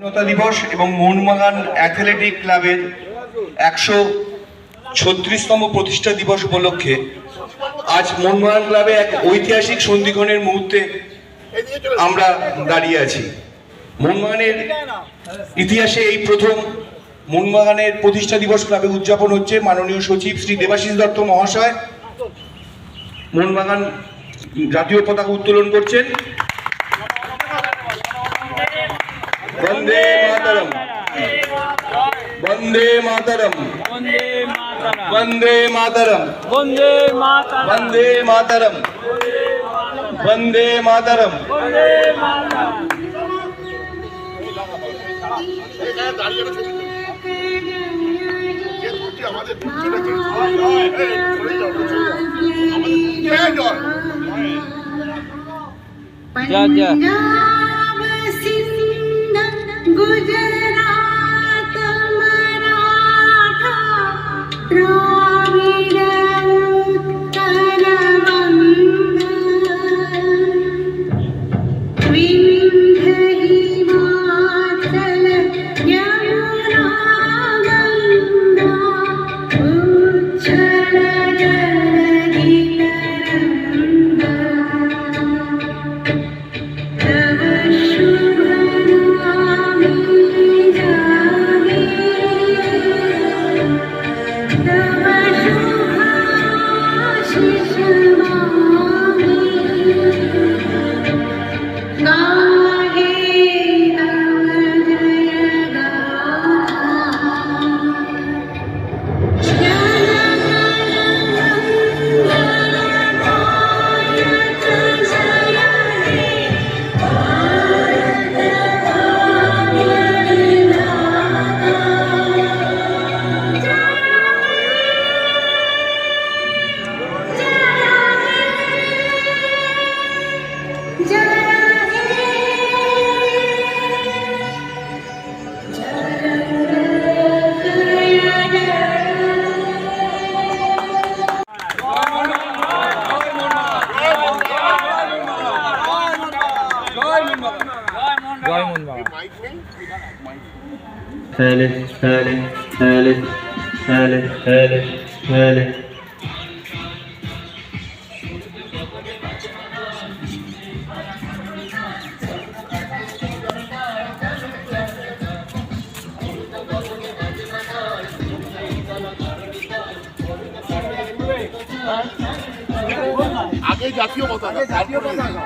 স্বাধীনতা দিবস এবং মোহনবাগান অ্যাথলেটিক ক্লাবের 136তম প্রতিষ্ঠা দিবস উপলক্ষে আজ মোহনবাগান ক্লাবে এক ঐতিহাসিক সন্ধিক্ষণের মুহূর্তে আমরা দাঁড়িয়ে আছি। মোহনবাগানের ইতিহাসে এই প্রথম মোহনবাগানের প্রতিষ্ঠা দিবস ক্লাবে উদযাপন হচ্ছে। মাননীয় সচিব শ্রী দেবাশিস দত্ত মহাশয় মোহনবাগান জাতীয় পতাকা উত্তোলন করছেন। वंदे मातरम, वंदे मातरम, वंदे मातरम, वंदे मातरम, वंदे मातरम, वंदे मातरम। गुजरात मराठा द्राविड उत्कल बंग विंध्य हिमाचल यमुना गंगा उच्छल जलधि আগে জাতীয় পতাকা